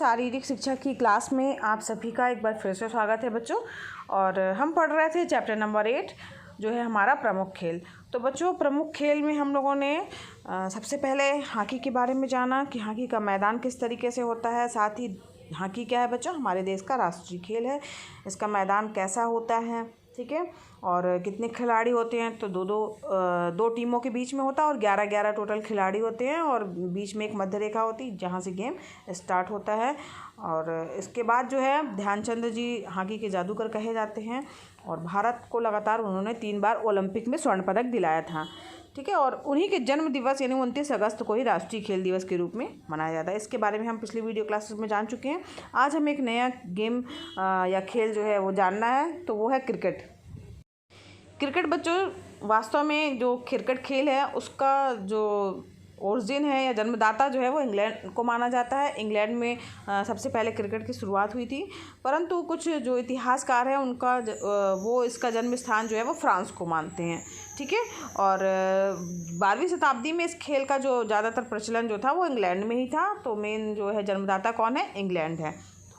शारीरिक शिक्षा की क्लास में आप सभी का एक बार फिर से स्वागत है बच्चों। और हम पढ़ रहे थे चैप्टर नंबर 8 जो है हमारा प्रमुख खेल। तो बच्चों प्रमुख खेल में हम लोगों ने सबसे पहले हॉकी के बारे में जाना कि हॉकी का मैदान किस तरीके से होता है। साथ ही हॉकी क्या है बच्चों, हमारे देश का राष्ट्रीय खेल है। इसका मैदान कैसा होता है, ठीक है, और कितने खिलाड़ी होते हैं। तो दो टीमों के बीच में होता है और 11-11 टोटल खिलाड़ी होते हैं और बीच में एक मध्य रेखा होती है जहाँ से गेम स्टार्ट होता है। और इसके बाद जो है ध्यानचंद जी हॉकी के जादूगर कहे जाते हैं और भारत को लगातार उन्होंने 3 बार ओलंपिक में स्वर्ण पदक दिलाया था, ठीक है। और उन्हीं के जन्म दिवस यानी 29 अगस्त को ही राष्ट्रीय खेल दिवस के रूप में मनाया जाता है। इसके बारे में हम पिछली वीडियो क्लासेस में जान चुके हैं। आज हम एक नया गेम या खेल जो है वो जानना है, तो वो है क्रिकेट। क्रिकेट बच्चों वास्तव में जो क्रिकेट खेल है उसका जो ओरिजिन है या जन्मदाता जो है वो इंग्लैंड को माना जाता है। इंग्लैंड में सबसे पहले क्रिकेट की शुरुआत हुई थी, परंतु कुछ जो इतिहासकार हैं उनका वो इसका जन्म स्थान जो है वो फ्रांस को मानते हैं, ठीक है। और 12वीं शताब्दी में इस खेल का जो ज़्यादातर प्रचलन जो था वो इंग्लैंड में ही था। तो मेन जो है जन्मदाता कौन है, इंग्लैंड है।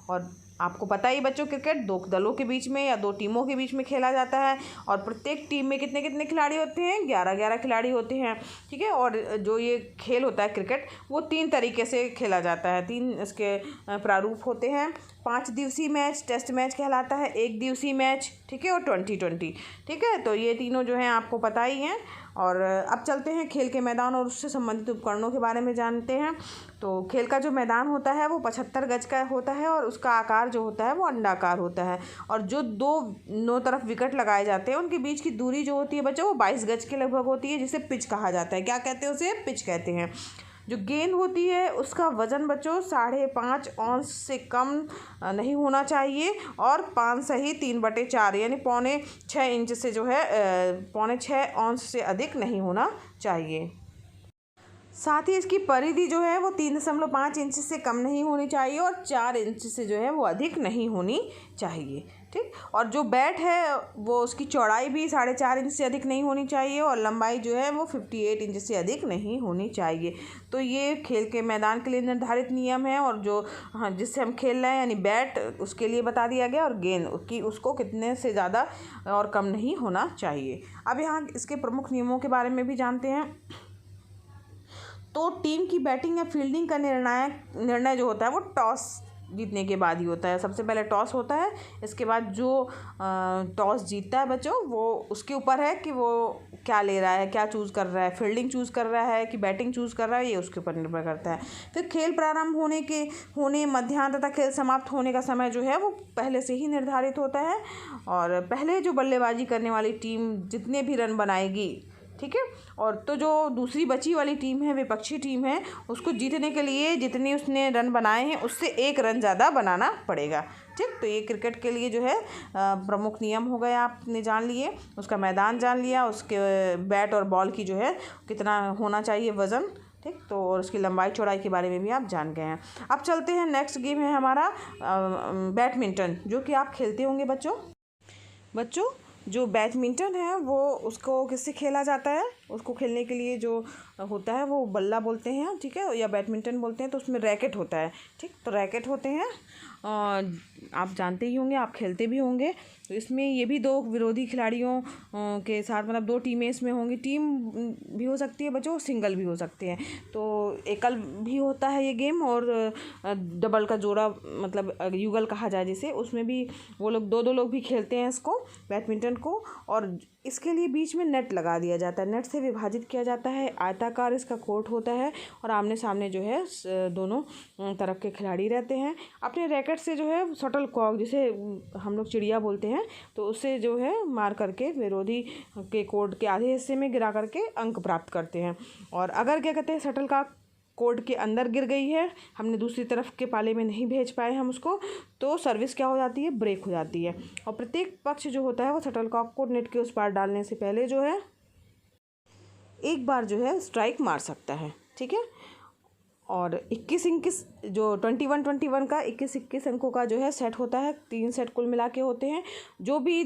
और आपको पता ही बच्चों क्रिकेट 2 दलों के बीच में या 2 टीमों के बीच में खेला जाता है और प्रत्येक टीम में कितने कितने खिलाड़ी होते हैं, 11-11 खिलाड़ी होते हैं, ठीक है। और जो ये खेल होता है क्रिकेट वो 3 तरीके से खेला जाता है। 3 इसके प्रारूप होते हैं। 5 दिवसीय मैच टेस्ट मैच कहलाता है, 1 दिवसीय मैच, ठीक है, और 20-20, ठीक है। तो ये तीनों जो हैं आपको पता ही हैं। और अब चलते हैं खेल के मैदान और उससे संबंधित उपकरणों के बारे में जानते हैं। तो खेल का जो मैदान होता है वो 75 गज का होता है और उसका आकार जो होता है वो अंडाकार होता है। और जो 2 तरफ विकेट लगाए जाते हैं उनके बीच की दूरी जो होती है बच्चों वो 22 गज के लगभग होती है, जिसे पिच कहा जाता है। क्या कहते हैं उसे, पिच कहते हैं। जो गेंद होती है उसका वज़न बच्चों 5.5 औंस से कम नहीं होना चाहिए और 5 सही 3/4 यानी 6.25 इंच से जो है 6.25 औंस से अधिक नहीं होना चाहिए। साथ ही इसकी परिधि जो है वो 3.5 इंच से कम नहीं होनी चाहिए और 4 इंच से जो है वो अधिक नहीं होनी चाहिए, ठीक। और जो बैट है वो उसकी चौड़ाई भी 4.5 इंच से अधिक नहीं होनी चाहिए और लंबाई जो है वो 58 इंच से अधिक नहीं होनी चाहिए। तो ये खेल के मैदान के लिए निर्धारित नियम है। और जो जिससे हम खेल रहे हैं यानी बैट उसके लिए बता दिया गया और गेंद की उसको कितने से ज़्यादा और कम नहीं होना चाहिए। अब यहाँ इसके प्रमुख नियमों के बारे में भी जानते हैं। तो टीम की बैटिंग या फील्डिंग का निर्णय जो होता है वो टॉस जीतने के बाद ही होता है। सबसे पहले टॉस होता है, इसके बाद जो टॉस जीतता है बच्चों वो उसके ऊपर है कि वो क्या ले रहा है, क्या चूज़ कर रहा है, फील्डिंग चूज़ कर रहा है कि बैटिंग चूज़ कर रहा है, ये उसके ऊपर निर्भर करता है। फिर खेल प्रारंभ होने मध्याह्न तथा खेल समाप्त होने का समय जो है वो पहले से ही निर्धारित होता है। और पहले जो बल्लेबाजी करने वाली टीम जितने भी रन बनाएगी, ठीक है, और तो जो दूसरी बची वाली टीम है विपक्षी टीम है उसको जीतने के लिए जितने उसने रन बनाए हैं उससे 1 रन ज़्यादा बनाना पड़ेगा, ठीक। तो ये क्रिकेट के लिए जो है प्रमुख नियम हो गए, आपने जान लिए। उसका मैदान जान लिया, उसके बैट और बॉल की जो है कितना होना चाहिए वज़न, ठीक। तो और उसकी लंबाई चौड़ाई के बारे में भी आप जान गए हैं। अब चलते हैं नेक्स्ट गेम है हमारा बैडमिंटन, जो कि आप खेलते होंगे बच्चों। जो बैडमिंटन है वो उसको किससे खेला जाता है, उसको खेलने के लिए जो होता है वो बल्ला बोलते हैं, ठीक है, या बैडमिंटन बोलते हैं। तो उसमें रैकेट होता है, ठीक। तो रैकेट होते हैं, आप जानते ही होंगे, आप खेलते भी होंगे। तो इसमें ये भी 2 विरोधी खिलाड़ियों के साथ मतलब 2 टीमें इसमें होंगी। टीम भी हो सकती है बच्चों, सिंगल भी हो सकते हैं। तो एकल भी होता है ये गेम और डबल का जोड़ा मतलब युगल कहा जाए जिसे, उसमें भी वो लोग 2-2 लोग भी खेलते हैं इसको बैडमिंटन को। और इसके लिए बीच में नेट लगा दिया जाता है, नेट से विभाजित किया जाता है। आयताकार इसका कोर्ट होता है और आमने सामने जो है दोनों तरफ के खिलाड़ी रहते हैं। अपने रैकेट से जो है शटल कॉक जिसे हम लोग चिड़िया बोलते हैं, तो उससे जो है मार करके विरोधी के कोर्ट के आधे हिस्से में गिरा करके अंक प्राप्त करते हैं। और अगर क्या कहते हैं शटल का कोर्ट के अंदर गिर गई है, हमने दूसरी तरफ के पाले में नहीं भेज पाए हम उसको, तो सर्विस क्या हो जाती है, ब्रेक हो जाती है। और प्रत्येक पक्ष जो होता है वो शटलकॉक को नेट के उस पार डालने से पहले जो है एक बार जो है स्ट्राइक मार सकता है, ठीक है। और 21-21 जो 21-21 का 21-21 अंकों का जो है सेट होता है। 3 सेट कुल मिला के होते हैं। जो भी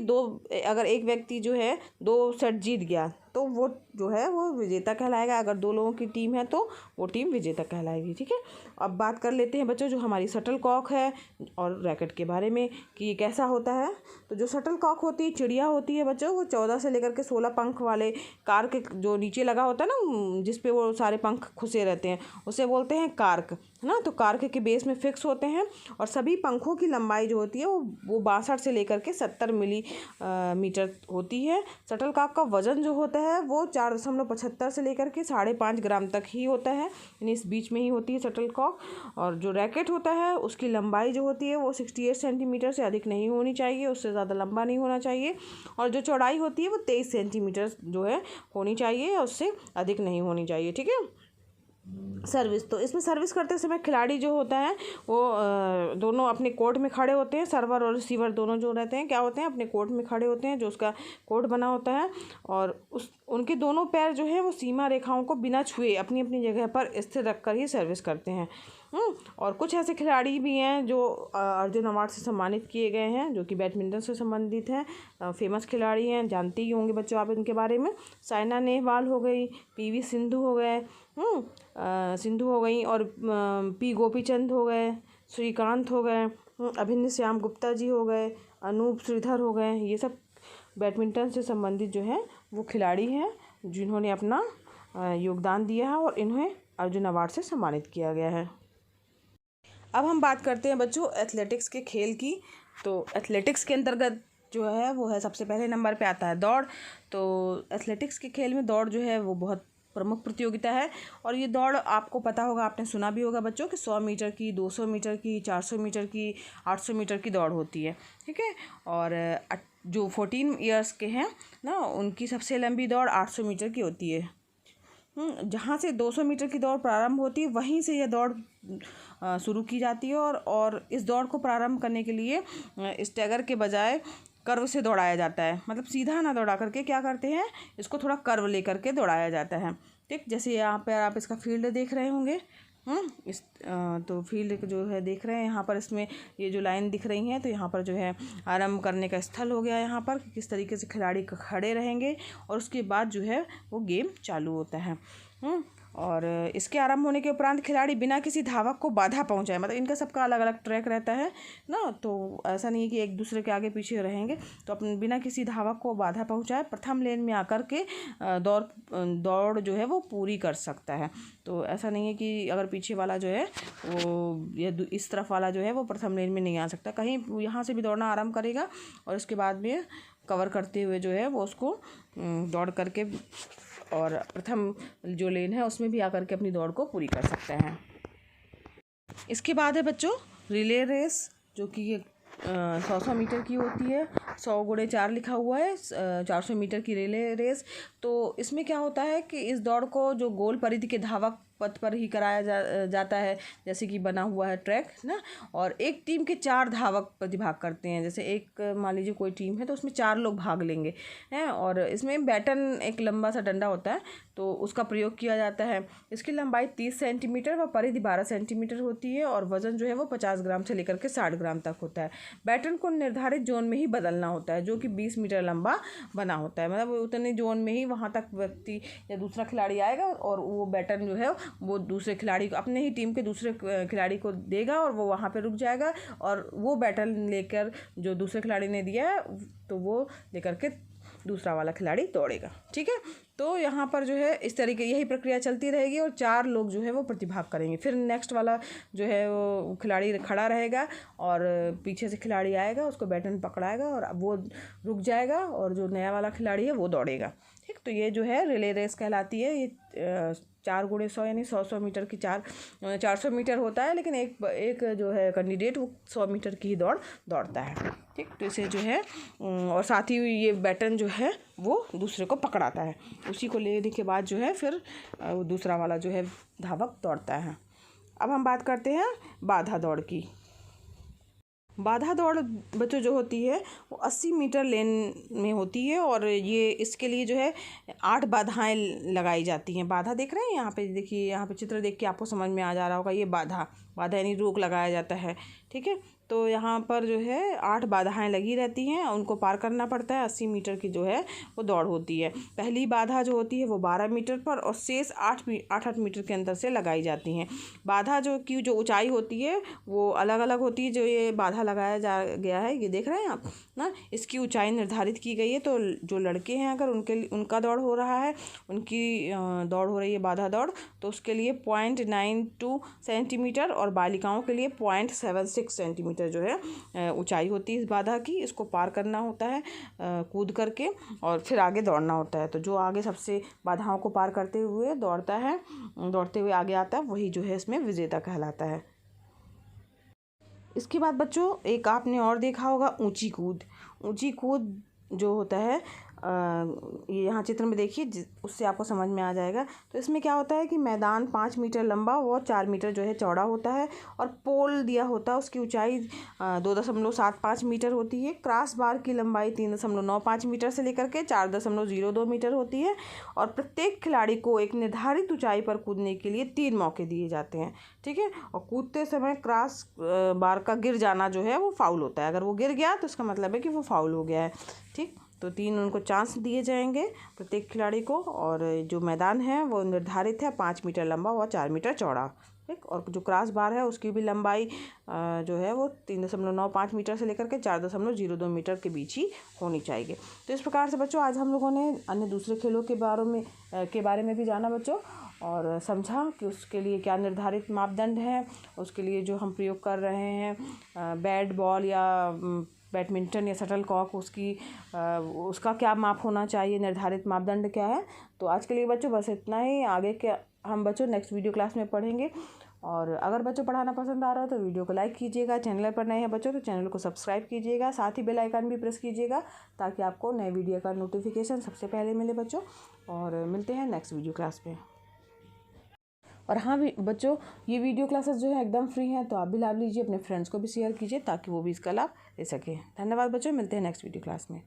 अगर एक व्यक्ति जो है 2 सेट जीत गया तो वो जो है वो विजेता कहलाएगा। अगर 2 लोगों की टीम है तो वो टीम विजेता कहलाएगी। ठीक है, अब बात कर लेते हैं बच्चों जो हमारी शटल कॉक है और रैकेट के बारे में कि ये कैसा होता है। तो जो शटल कॉक होती है, चिड़िया होती है बच्चों, वो 14 से लेकर के 16 पंख वाले कार के जो नीचे लगा होता है ना, जिस पे वो सारे पंख खुसे रहते हैं, उसे बोलते हैं कार्क, है ना। तो कार्क के बेस में फिक्स होते हैं और सभी पंखों की लंबाई जो होती है वो 62 से लेकर के 70 मिलीमीटर होती है। शटल कॉक का वज़न जो होता है वो 4.75 से लेकर के 5.5 ग्राम तक ही होता है, यानी इस बीच में ही होती है शटल कॉक। और जो रैकेट होता है उसकी लंबाई जो होती है वो 68 सेंटीमीटर से अधिक नहीं होनी चाहिए, उससे ज़्यादा लंबा नहीं होना चाहिए। और जो चौड़ाई होती है वो 23 सेंटीमीटर जो है होनी चाहिए, उससे अधिक नहीं होनी चाहिए। ठीक है, सर्विस, तो इसमें सर्विस करते समय खिलाड़ी जो होता है वो दोनों अपने कोर्ट में खड़े होते हैं। सर्वर और रिसीवर दोनों जो रहते हैं क्या होते हैं, अपने कोर्ट में खड़े होते हैं, जो उसका कोर्ट बना होता है। और उनके दोनों पैर जो है वो सीमा रेखाओं को बिना छुए अपनी अपनी जगह पर स्थिर रखकर ही सर्विस करते हैं। और कुछ ऐसे खिलाड़ी भी हैं जो अर्जुन अवार्ड से सम्मानित किए गए हैं, जो कि बैडमिंटन से संबंधित हैं। फेमस खिलाड़ी हैं, जानते ही होंगे बच्चों आप इनके बारे में। साइना नेहवाल हो गई, पीवी सिंधु हो गए, सिंधु हो गई, और पी गोपीचंद हो गए, श्रीकांत हो गए, अभिन्न श्याम गुप्ता जी हो गए, अनूप श्रीधर हो गए। ये सब बैडमिंटन से संबंधित जो है वो खिलाड़ी हैं जिन्होंने अपना योगदान दिया है और इन्हें अर्जुन अवार्ड से सम्मानित किया गया है। अब हम बात करते हैं बच्चों एथलेटिक्स के खेल की। तो एथलेटिक्स के अंतर्गत जो है वो है सबसे पहले नंबर पे आता है दौड़। तो एथलेटिक्स के खेल में दौड़ जो है वो बहुत प्रमुख प्रतियोगिता है। और ये दौड़ आपको पता होगा, आपने सुना भी होगा बच्चों कि 100 मीटर की, 200 मीटर की, 400 मीटर की, 800 मीटर की दौड़ होती है। ठीक है, और जो 14 ईयर्स के हैं ना, उनकी सबसे लंबी दौड़ 800 मीटर की होती है। जहाँ से 200 मीटर की दौड़ प्रारंभ होती है वहीं से यह दौड़ शुरू की जाती है। और इस दौड़ को प्रारंभ करने के लिए स्टैगर के बजाय कर्व से दौड़ाया जाता है। मतलब सीधा ना दौड़ा करके क्या करते हैं, इसको थोड़ा कर्व लेकर के दौड़ाया जाता है। ठीक, जैसे यहाँ पर आप इसका फील्ड देख रहे होंगे। इस तो फील्ड जो है देख रहे हैं यहाँ पर, इसमें ये जो लाइन दिख रही है, तो यहाँ पर जो है आरंभ करने का स्थल हो गया यहाँ पर, किस तरीके से खिलाड़ी खड़े रहेंगे और उसके बाद जो है वो गेम चालू होता है। और इसके आरंभ होने के उपरांत खिलाड़ी बिना किसी धावक को बाधा पहुंचाए, मतलब इनका सबका अलग अलग ट्रैक रहता है ना, तो ऐसा नहीं है कि एक दूसरे के आगे पीछे रहेंगे, तो अपने बिना किसी धावक को बाधा पहुंचाए प्रथम लेन में आकर के दौड़ जो है वो पूरी कर सकता है। तो ऐसा नहीं है कि अगर पीछे वाला जो है वो इस तरफ वाला जो है वो प्रथम लेन में नहीं आ सकता, कहीं यहाँ से भी दौड़ना आरम्भ करेगा और उसके बाद में कवर करते हुए जो है वो उसको दौड़ करके और प्रथम जो लेन है उसमें भी आकर के अपनी दौड़ को पूरी कर सकते हैं। इसके बाद है बच्चों रिले रेस, जो कि 100 मीटर की होती है। 100 × 4 लिखा हुआ है, 400 मीटर की रिले रेस। तो इसमें क्या होता है कि इस दौड़ को जो गोल परिधि के धावक पथ पर ही कराया जाता है, जैसे कि बना हुआ है ट्रैक ना। और एक टीम के 4 धावक प्रतिभाग करते हैं। जैसे एक मान लीजिए कोई टीम है तो उसमें 4 लोग भाग लेंगे हैं। और इसमें बैटन एक लंबा सा डंडा होता है तो उसका प्रयोग किया जाता है। इसकी लंबाई 30 सेंटीमीटर व परिधि 12 सेंटीमीटर होती है और वज़न जो है वो 50 ग्राम से लेकर के 60 ग्राम तक होता है। बैटन को निर्धारित जोन में ही बदलना होता है, जो कि 20 मीटर लंबा बना होता है। मतलब उतने जोन में ही वहाँ तक व्यक्ति या दूसरा खिलाड़ी आएगा और वो बैटन जो है वो दूसरे खिलाड़ी को, अपने ही टीम के दूसरे खिलाड़ी को देगा और वो वहाँ पे रुक जाएगा और वो बैटन लेकर जो दूसरे खिलाड़ी ने दिया है तो वो लेकर के दूसरा वाला खिलाड़ी दौड़ेगा। ठीक है, तो यहाँ पर जो है इस तरीके यही प्रक्रिया चलती रहेगी और 4 लोग जो है वो प्रतिभाग करेंगे। फिर नेक्स्ट वाला जो है वो खिलाड़ी खड़ा रहेगा और पीछे से खिलाड़ी आएगा, उसको बैटन पकड़ाएगा और वो रुक जाएगा और जो नया वाला खिलाड़ी है वो दौड़ेगा। ठीक, तो ये जो है रिले रेस कहलाती है। ये 4 × 100 यानी 100 मीटर की 400 मीटर होता है, लेकिन एक जो है कैंडिडेट वो 100 मीटर की ही दौड़ता है। ठीक, तो इसे जो है और साथ ही ये बैटन जो है वो दूसरे को पकड़ाता है, उसी को लेने के बाद जो है फिर दूसरा वाला जो है धावक दौड़ता है। अब हम बात करते हैं बाधा दौड़ की। बाधा दौड़ बच्चों जो होती है वो 80 मीटर लेन में होती है और ये इसके लिए जो है 8 बाधाएं लगाई जाती हैं। बाधा देख रहे हैं यहाँ पे, देखिए यहाँ पे चित्र देख के आपको समझ में आ जा रहा होगा, ये बाधा बाधा यानी रोक लगाया जाता है। ठीक है, तो यहाँ पर जो है 8 बाधाएं लगी रहती हैं, उनको पार करना पड़ता है। 80 मीटर की जो है वो दौड़ होती है। पहली बाधा जो होती है वो 12 मीटर पर और शेष 8 मीटर के अंदर से लगाई जाती हैं। बाधा जो ऊंचाई होती है वो अलग अलग होती है। जो ये बाधा लगाया जा गया है, ये देख रहे हैं आप ना, इसकी ऊंचाई निर्धारित की गई है। तो जो लड़के हैं अगर उनका दौड़ हो रहा है, उनकी दौड़ हो रही है बाधा दौड़, तो उसके लिए 0.92 सेंटीमीटर और बालिकाओं के लिए 0.76 सेंटीमीटर जो है ऊंचाई होती है इस बाधा की। इसको पार करना होता है कूद करके और फिर आगे दौड़ना होता है। तो जो आगे सबसे बाधाओं को पार करते हुए दौड़ते हुए आगे आता है, वही जो है इसमें विजेता कहलाता है। इसके बाद बच्चों एक आपने और देखा होगा, ऊंची कूद। ऊंची कूद जो होता है ये यहाँ चित्र में देखिए, उससे आपको समझ में आ जाएगा। तो इसमें क्या होता है कि मैदान 5 मीटर लंबा व 4 मीटर जो है चौड़ा होता है और पोल दिया होता है, उसकी ऊंचाई 2.75 मीटर होती है। क्रॉस बार की लंबाई 3.95 मीटर से लेकर के 4.02 मीटर होती है और प्रत्येक खिलाड़ी को एक निर्धारित ऊंचाई पर कूदने के लिए 3 मौके दिए जाते हैं। ठीक है, और कूदते समय क्रॉस बार का गिर जाना जो है वो फाउल होता है। अगर वो गिर गया तो इसका मतलब है कि वो फाउल हो गया है। ठीक, तो 3 उनको चांस दिए जाएंगे प्रत्येक खिलाड़ी को। और जो मैदान है वो निर्धारित है 5 मीटर लंबा व 4 मीटर चौड़ा। ठीक, और जो क्रॉस बार है उसकी भी लंबाई जो है वो 3.95 मीटर से लेकर के 4.02 मीटर के बीच ही होनी चाहिए। तो इस प्रकार से बच्चों आज हम लोगों ने अन्य दूसरे खेलों के बारे में भी जाना बच्चों, और समझा कि उसके लिए क्या निर्धारित मापदंड है, उसके लिए जो हम प्रयोग कर रहे हैं बैट बॉल या बैडमिंटन या शटलकॉक, उसका क्या माप होना चाहिए, निर्धारित मापदंड क्या है। तो आज के लिए बच्चों बस इतना ही। आगे के हम बच्चों नेक्स्ट वीडियो क्लास में पढ़ेंगे। और अगर बच्चों पढ़ाना पसंद आ रहा हो तो वीडियो को लाइक कीजिएगा। चैनल पर नए हैं बच्चों तो चैनल को सब्सक्राइब कीजिएगा, साथ ही बेल आइकन भी प्रेस कीजिएगा ताकि आपको नए वीडियो का नोटिफिकेशन सबसे पहले मिले बच्चों। और मिलते हैं नेक्स्ट वीडियो क्लास में। और हाँ भी बच्चों, ये वीडियो क्लासेस जो है एकदम फ्री हैं, तो आप भी लाभ लीजिए, अपने फ्रेंड्स को भी शेयर कीजिए ताकि वो भी इसका लाभ ले सकें। धन्यवाद बच्चों, मिलते हैं नेक्स्ट वीडियो क्लास में।